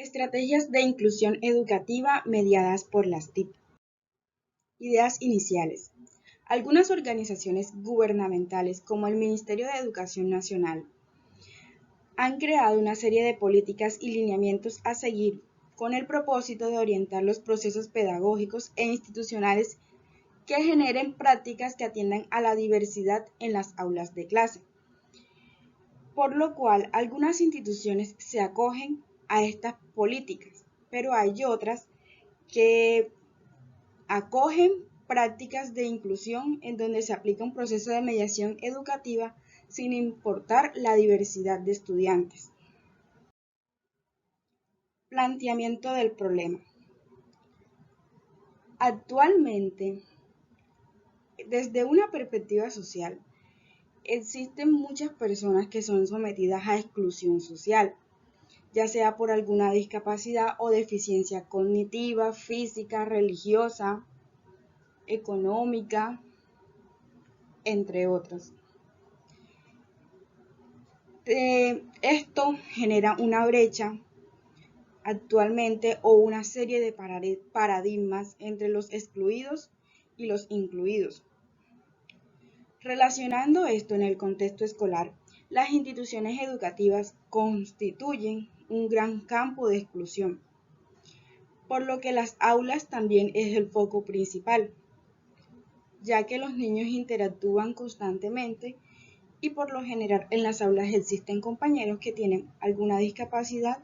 Estrategias de inclusión educativa mediadas por las TIC. Ideas iniciales. Algunas organizaciones gubernamentales, como el Ministerio de Educación Nacional, han creado una serie de políticas y lineamientos a seguir con el propósito de orientar los procesos pedagógicos e institucionales que generen prácticas que atiendan a la diversidad en las aulas de clase. Por lo cual, algunas instituciones se acogen a estas políticas, pero hay otras que acogen prácticas de inclusión en donde se aplica un proceso de mediación educativa sin importar la diversidad de estudiantes. Planteamiento del problema. Actualmente, desde una perspectiva social, existen muchas personas que son sometidas a exclusión social, ya sea por alguna discapacidad o deficiencia cognitiva, física, religiosa, económica, entre otras. Esto genera una brecha actualmente o una serie de paradigmas entre los excluidos y los incluidos. Relacionando esto en el contexto escolar, las instituciones educativas constituyen un gran campo de exclusión, por lo que las aulas también es el foco principal, ya que los niños interactúan constantemente y por lo general en las aulas existen compañeros que tienen alguna discapacidad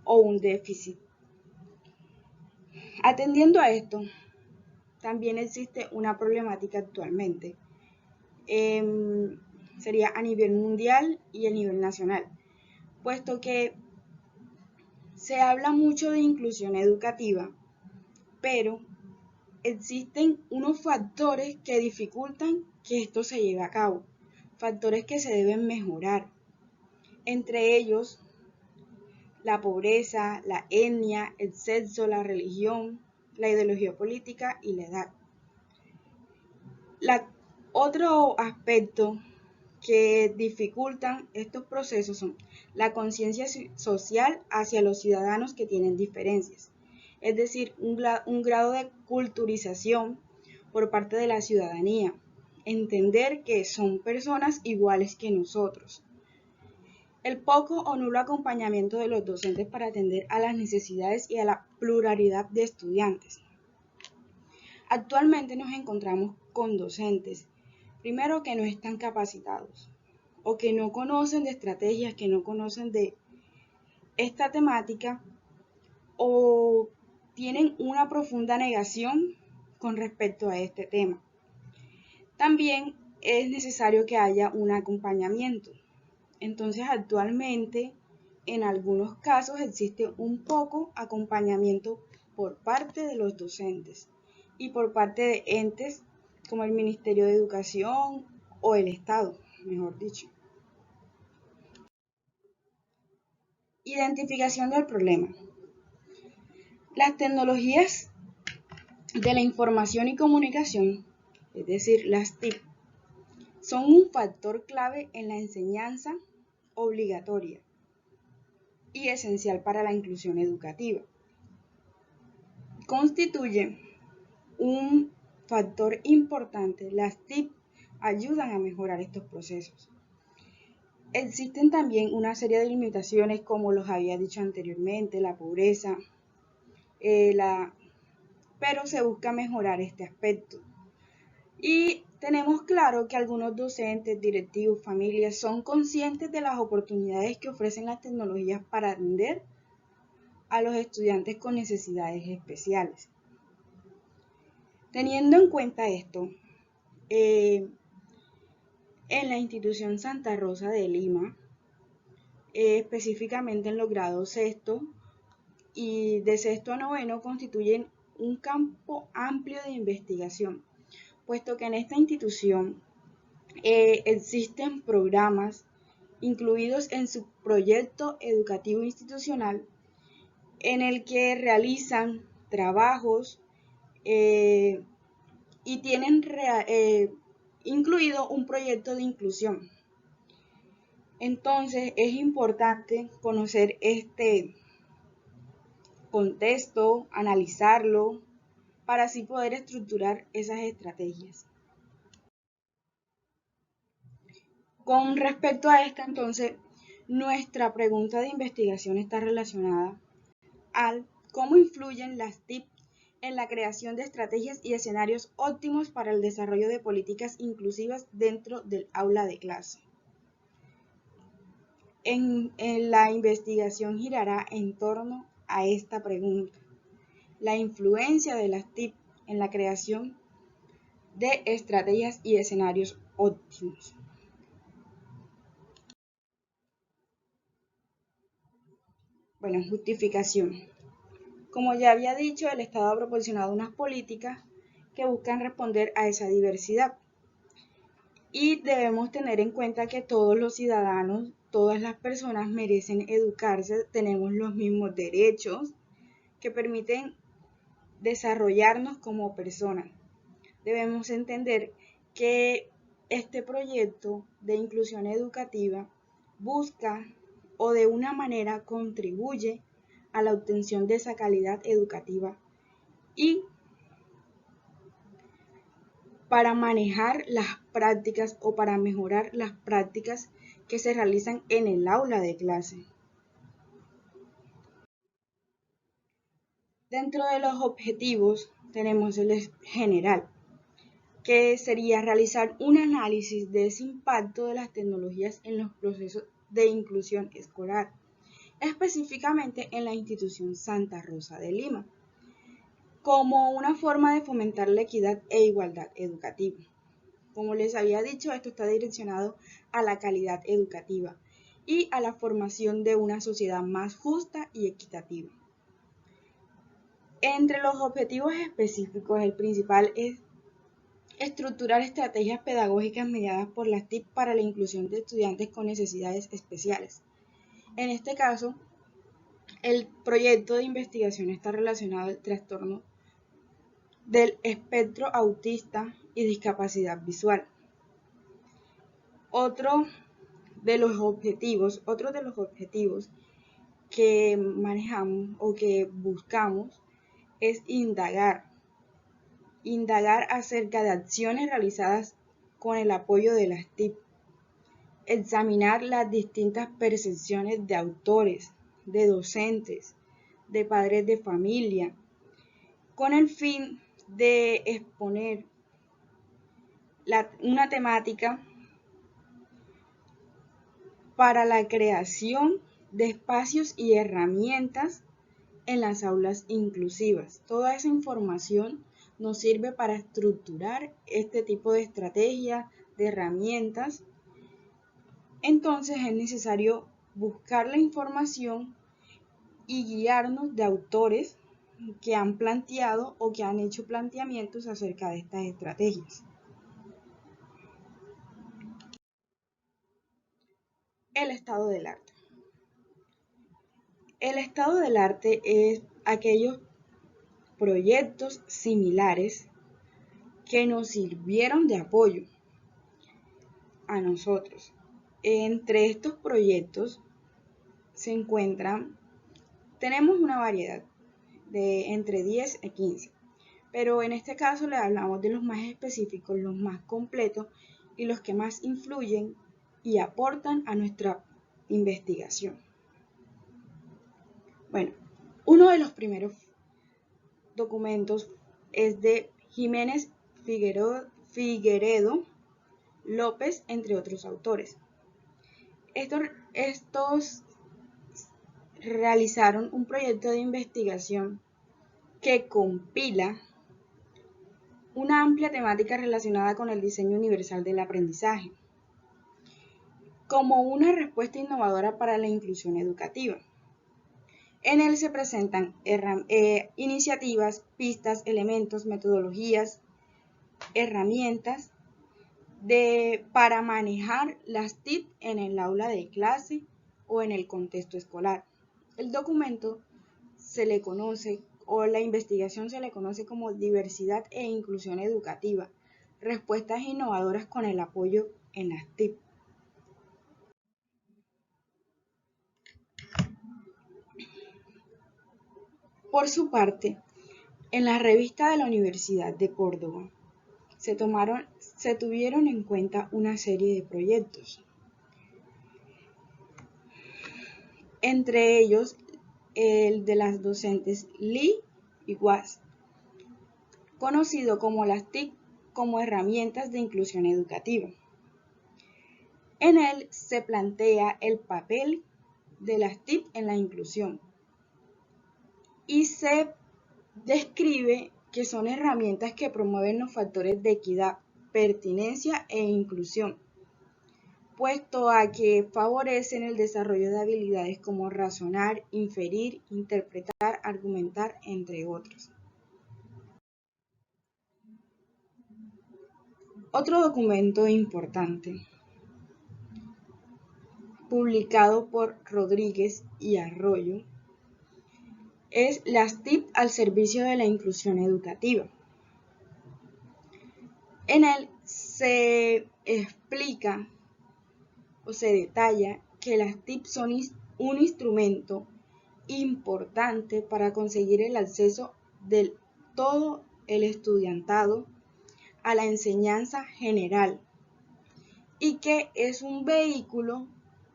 o un déficit. Atendiendo a esto, también existe una problemática actualmente. Sería a nivel mundial y a nivel nacional, puesto que se habla mucho de inclusión educativa, pero existen unos factores que dificultan que esto se lleve a cabo, factores que se deben mejorar, entre ellos la pobreza, la etnia, el sexo, la religión, la ideología política y la edad. Otro aspecto que dificultan estos procesos son la conciencia social hacia los ciudadanos que tienen diferencias, es decir, un grado de culturización por parte de la ciudadanía, entender que son personas iguales que nosotros. El poco o nulo acompañamiento de los docentes para atender a las necesidades y a la pluralidad de estudiantes. Actualmente nos encontramos con docentes, primero que no están capacitados o que no conocen de estrategias, que no conocen de esta temática o tienen una profunda negación con respecto a este tema. También es necesario que haya un acompañamiento. Entonces, actualmente, en algunos casos existe un poco acompañamiento por parte de los docentes y por parte de entes como el Ministerio de Educación o el Estado, mejor dicho. Identificación del problema. Las tecnologías de la información y comunicación, es decir, las TIC, son un factor clave en la enseñanza obligatoria y esencial para la inclusión educativa. Constituye un factor importante. Las TIC ayudan a mejorar estos procesos. Existen también una serie de limitaciones, como los había dicho anteriormente, la pobreza, pero se busca mejorar este aspecto. Y tenemos claro que algunos docentes, directivos, familias son conscientes de las oportunidades que ofrecen las tecnologías para atender a los estudiantes con necesidades especiales. Teniendo en cuenta esto, en la institución Santa Rosa de Lima, específicamente en los grados sexto y de sexto a noveno, constituyen un campo amplio de investigación, puesto que en esta institución existen programas incluidos en su proyecto educativo institucional en el que realizan trabajos y tienen incluido un proyecto de inclusión. Entonces es importante conocer este contexto, analizarlo, para así poder estructurar esas estrategias. Con respecto a esta, entonces, nuestra pregunta de investigación está relacionada al cómo influyen las TIC en la creación de estrategias y escenarios óptimos para el desarrollo de políticas inclusivas dentro del aula de clase. En la investigación girará en torno a esta pregunta: la influencia de las TIC en la creación de estrategias y escenarios óptimos. Bueno, justificación. Como ya había dicho, el Estado ha proporcionado unas políticas que buscan responder a esa diversidad. Y debemos tener en cuenta que todos los ciudadanos, todas las personas merecen educarse, tenemos los mismos derechos que permiten desarrollarnos como personas. Debemos entender que este proyecto de inclusión educativa busca o de una manera contribuye a la obtención de esa calidad educativa y para manejar las prácticas o para mejorar las prácticas que se realizan en el aula de clase. Dentro de los objetivos tenemos el general, que sería realizar un análisis de ese impacto de las tecnologías en los procesos de inclusión escolar, específicamente en la institución Santa Rosa de Lima, como una forma de fomentar la equidad e igualdad educativa. Como les había dicho, esto está direccionado a la calidad educativa y a la formación de una sociedad más justa y equitativa. Entre los objetivos específicos, el principal es estructurar estrategias pedagógicas mediadas por las TIC para la inclusión de estudiantes con necesidades especiales. En este caso, el proyecto de investigación está relacionado al trastorno del espectro autista y discapacidad visual. Otro de los objetivos que manejamos o que buscamos es indagar acerca de acciones realizadas con el apoyo de las TIC, examinar las distintas percepciones de autores, de docentes, de padres de familia, con el fin de exponer una temática para la creación de espacios y herramientas en las aulas inclusivas. Toda esa información nos sirve para estructurar este tipo de estrategias, de herramientas. Entonces es necesario buscar la información y guiarnos de autores que han planteado o que han hecho planteamientos acerca de estas estrategias. El estado del arte. El estado del arte es aquellos proyectos similares que nos sirvieron de apoyo a nosotros. Entre estos proyectos se encuentran, tenemos una variedad de entre 10 y 15, pero en este caso le hablamos de los más específicos, los más completos y los que más influyen y aportan a nuestra investigación. Bueno, uno de los primeros documentos es de Jiménez Figueredo López, entre otros autores. Estos realizaron un proyecto de investigación que compila una amplia temática relacionada con el diseño universal del aprendizaje, como una respuesta innovadora para la inclusión educativa. En él se presentan iniciativas, pistas, elementos, metodologías, herramientas para manejar las TIC en el aula de clase o en el contexto escolar. El documento se le conoce, o la investigación se le conoce como diversidad e inclusión educativa, respuestas innovadoras con el apoyo en las TIC. Por su parte, en la revista de la Universidad de Córdoba se tuvieron en cuenta una serie de proyectos, entre ellos el de las docentes Lee y Was, conocido como las TIC como herramientas de inclusión educativa. En él se plantea el papel de las TIC en la inclusión y se describe que son herramientas que promueven los factores de equidad, pertinencia e inclusión, puesto a que favorecen el desarrollo de habilidades como razonar, inferir, interpretar, argumentar, entre otros. Otro documento importante, publicado por Rodríguez y Arroyo, es las TIC al servicio de la inclusión educativa. En él se explica o se detalla que las TIC son un instrumento importante para conseguir el acceso de todo el estudiantado a la enseñanza general y que es un vehículo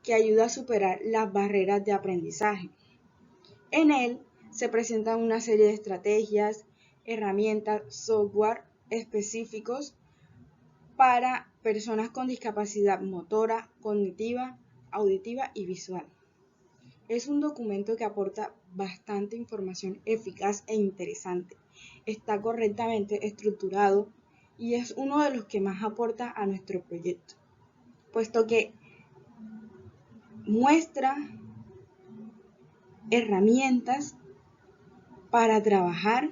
que ayuda a superar las barreras de aprendizaje. En él se presentan una serie de estrategias, herramientas, software específicos para personas con discapacidad motora, cognitiva, auditiva y visual. Es un documento que aporta bastante información eficaz e interesante. Está correctamente estructurado y es uno de los que más aporta a nuestro proyecto, puesto que muestra herramientas para trabajar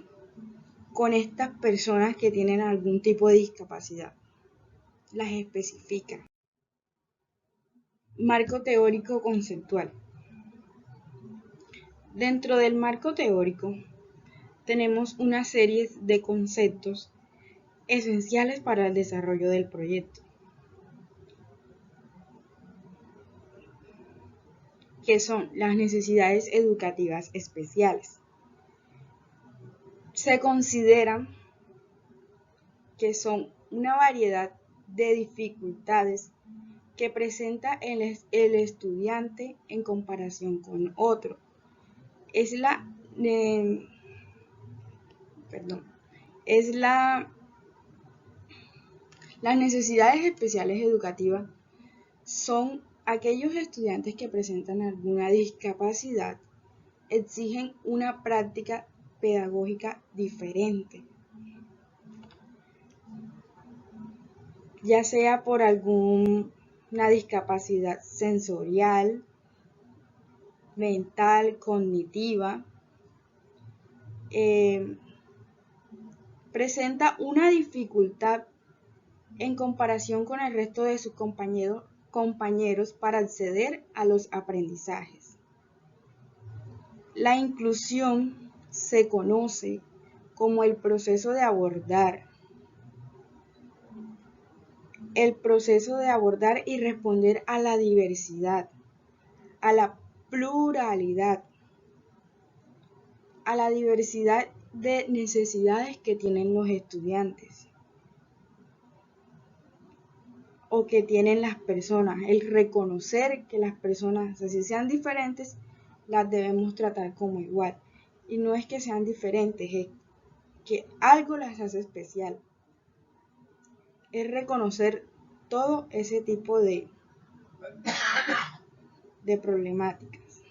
con estas personas que tienen algún tipo de discapacidad. Las especifica. Marco teórico conceptual. Dentro del marco teórico tenemos una serie de conceptos esenciales para el desarrollo del proyecto, que son las necesidades educativas especiales. Se considera que son una variedad de dificultades que presenta el estudiante en comparación con otro. Las necesidades especiales educativas son aquellos estudiantes que presentan alguna discapacidad, exigen una práctica pedagógica diferente, ya sea por alguna discapacidad sensorial, mental, cognitiva, presenta una dificultad en comparación con el resto de sus compañeros para acceder a los aprendizajes. La inclusión se conoce como el proceso de abordar y responder a la diversidad, a la pluralidad, a la diversidad de necesidades que tienen los estudiantes o que tienen las personas, el reconocer que las personas, así sean diferentes, las debemos tratar como igual. Y no es que sean diferentes, es que algo las hace especial. Es reconocer todo ese tipo de problemáticas.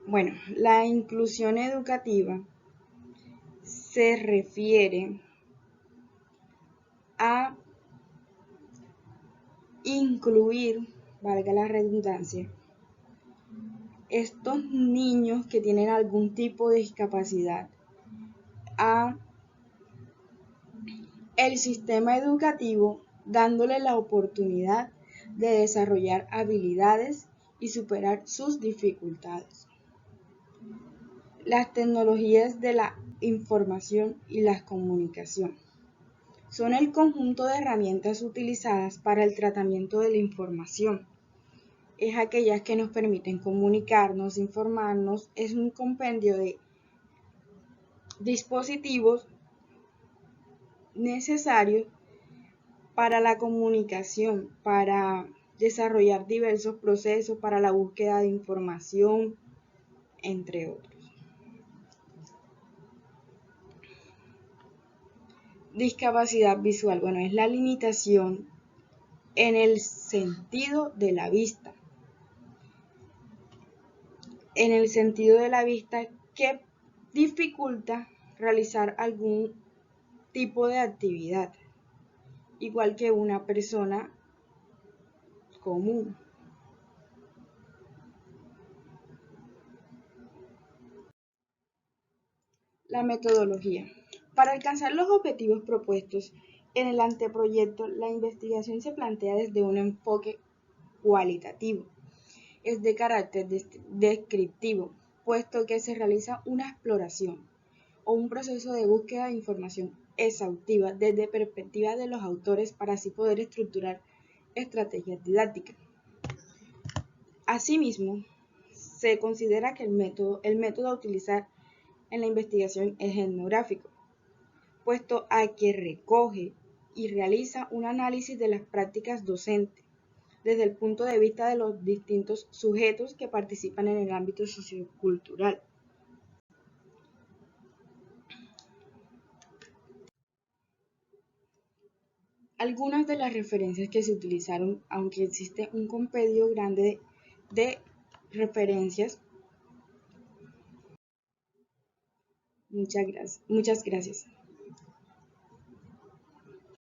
Bueno, la inclusión educativa se refiere a incluir, valga la redundancia, estos niños que tienen algún tipo de discapacidad a el sistema educativo, dándole la oportunidad de desarrollar habilidades y superar sus dificultades. Las tecnologías de la información y la comunicación son el conjunto de herramientas utilizadas para el tratamiento de la información, es aquellas que nos permiten comunicarnos, informarnos, es un compendio de dispositivos necesarios para la comunicación, para desarrollar diversos procesos, para la búsqueda de información, entre otros. Discapacidad visual, bueno, es la limitación en el sentido de la vista. En el sentido de la vista que dificulta realizar algún tipo de actividad, igual que una persona común. La metodología. Para alcanzar los objetivos propuestos en el anteproyecto, la investigación se plantea desde un enfoque cualitativo. Es de carácter descriptivo, puesto que se realiza una exploración o un proceso de búsqueda de información exhaustiva desde perspectiva de los autores para así poder estructurar estrategias didácticas. Asimismo, se considera que el método a utilizar en la investigación es etnográfico, puesto a que recoge y realiza un análisis de las prácticas docentes desde el punto de vista de los distintos sujetos que participan en el ámbito sociocultural. Algunas de las referencias que se utilizaron, aunque existe un compendio grande de referencias. Muchas gracias.